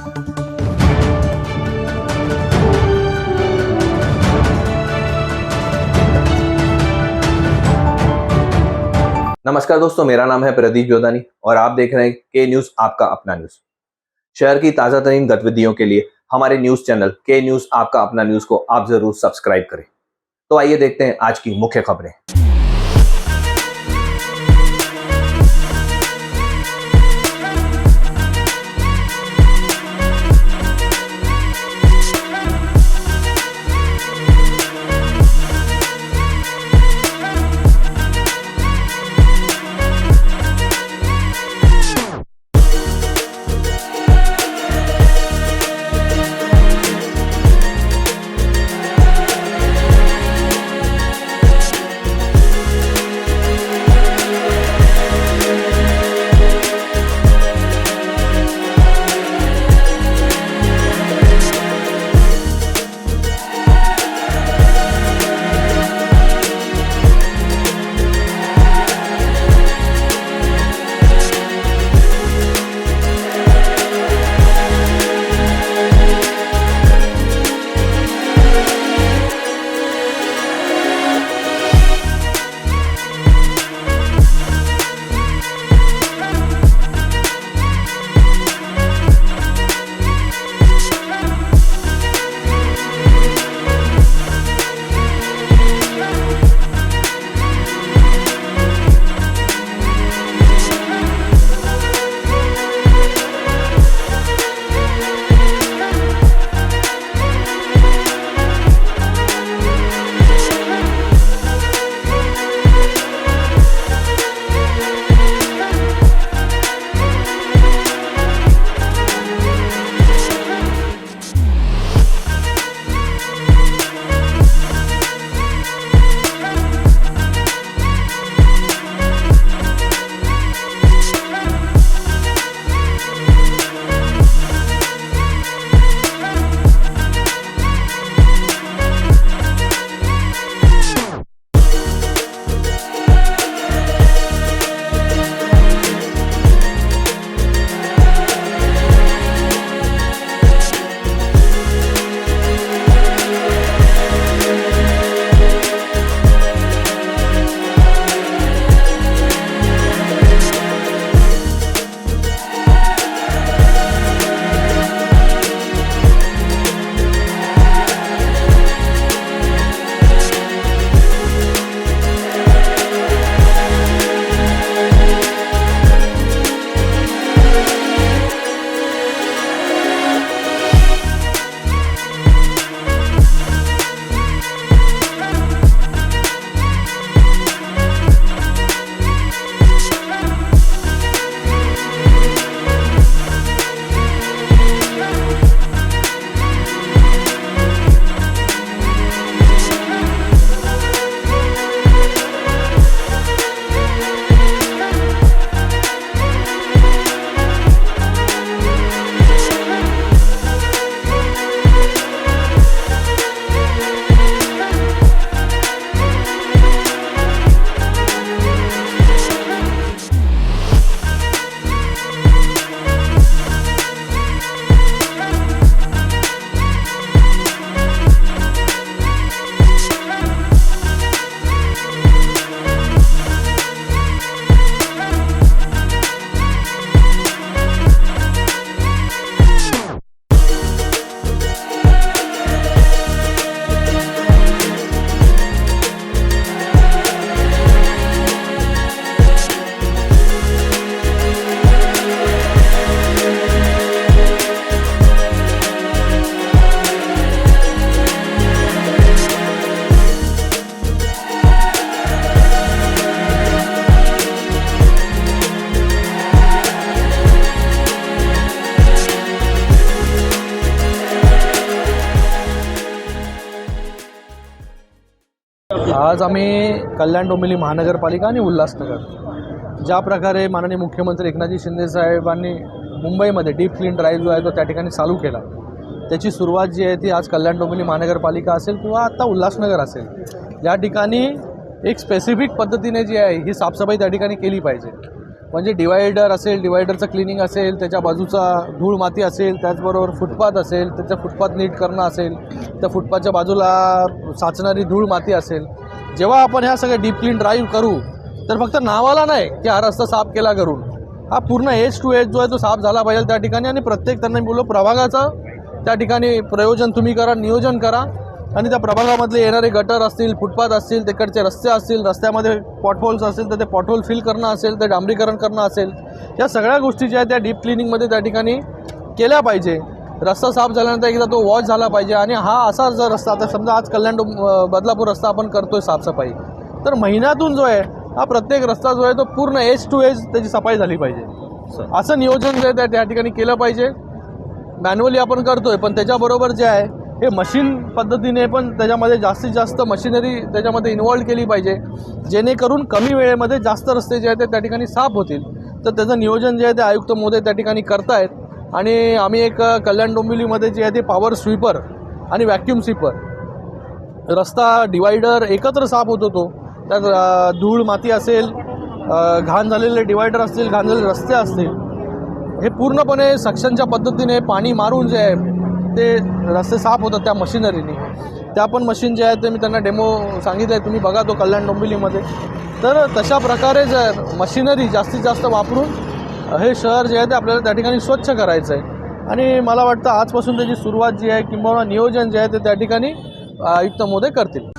नमस्कार दोस्तों, मेरा नाम है प्रदीप जोदानी और आप देख रहे हैं के न्यूज, आपका अपना न्यूज। शहर की ताजा तरीन गतिविधियों के लिए हमारे न्यूज चैनल के न्यूज आपका अपना न्यूज को आप जरूर सब्सक्राइब करें। तो आइए देखते हैं आज की मुख्य खबरें। आज आम्ही कल्याण डोंबिवली महानगरपालिका आणि उल्हासनगर ज्या प्रकारे माननीय मुख्यमंत्री एकनाथजी शिंदे साहेबांनी मुंबईमध्ये डीप क्लीन ड्राईव्ह जो आहे तो त्या ठिकाणी चालू केला, त्याची सुरुवात जी आहे ती आज कल्याण डोंबिवली महानगरपालिका असेल किंवा आता उल्हासनगर असेल, या ठिकाणी एक स्पेसिफिक पद्धतीने जी आहे ही साफसफाई त्या ठिकाणी केली पाहिजे। म्हणजे डिवायडर असेल, डिवायडरचं क्लिनिंग असेल, त्याच्या बाजूचा धूळ माती असेल, त्याचबरोबर फुटपाथ असेल, त्याचं फुटपाथ नीट करणं असेल, त्या फुटपाथच्या बाजूला साचणारी धूळ माती असेल. जेव्हा आपण ह्या सगळ्या डीप क्लीन ड्राईव्ह करू तर फक्त नावाला नाही की हा रस्ता साफ केला करून, हा पूर्ण एज टू एज जो आहे तो साफ झाला पाहिजे त्या ठिकाणी. आणि प्रत्येक त्यांना बोललो प्रभागाचं त्या ठिकाणी प्रयोजन तुम्ही करा, नियोजन करा. आणि त्या प्रभागामधले येणारे गटर असतील, फुटपाथ असतील, तिकडचे रस्ते असतील, रस्त्यामध्ये पॉटहोल्स असतील तर ते पॉटहोल फिल करणं असेल, ते डांबरीकरण करणं असेल, या सगळ्या गोष्टी ज्या आहेत त्या डीप क्लिनिंगमध्ये त्या ठिकाणी केल्या पाहिजे. रस्ता साफ झाल्यानंतर एकदा तो वॉश झाला पाहिजे. आणि हा असा जर रस्ता, आता समजा आज कल्याण बदलापूर रस्ता आपण करतोय साफसफाई, तर महिन्यातून जो आहे हा प्रत्येक रस्ता जो आहे तो पूर्ण एज टू एज त्याची सफाई झाली पाहिजे. असं नियोजन जे आहे त्या ठिकाणी केलं पाहिजे. मॅन्युअली आपण करतोय, पण त्याच्याबरोबर जे आहे हे मशीन पद्धतीने पण त्याच्यामध्ये जास्तीत जास्त मशिनरी त्याच्यामध्ये इन्व्हॉल्व केली पाहिजे, जेणेकरून कमी वेळेमध्ये जास्त रस्ते जे आहेत ते त्या ठिकाणी साफ होतील. तर त्याचं नियोजन जे आहे ते आयुक्त महोदय त्या ठिकाणी करतायत. आणि आम्ही एक कल्याण डोंबिवलीमध्ये जे आहे ते पॉवर स्वीपर आणि व्हॅक्यूम स्वीपर रस्ता डिवायडर एकत्र साफ होत होतो. त्यात धूळ माती असेल, घाण झालेले डिवायडर असतील, घाण झालेले रस्ते असतील, हे पूर्णपणे सक्शनच्या पद्धतीने पाणी मारून जे आहे ते रस्ते साफ होतात त्या मशिनरीने. त्या पण मशीन जे आहेत ते मी त्यांना डेमो सांगितलं आहे, तुम्ही बघा तो कल्याण डोंबिवलीमध्ये. तर तशा प्रकारे जर मशिनरी जास्तीत जास्त वापरून हे शहर जे आहे ते आपल्याला त्या ठिकाणी स्वच्छ करायचं आहे. आणि मला वाटतं आजपासून त्याची सुरुवात जी आहे किंवा नियोजन जे आहे ते त्या ठिकाणी आयुक्त महोदय करतील.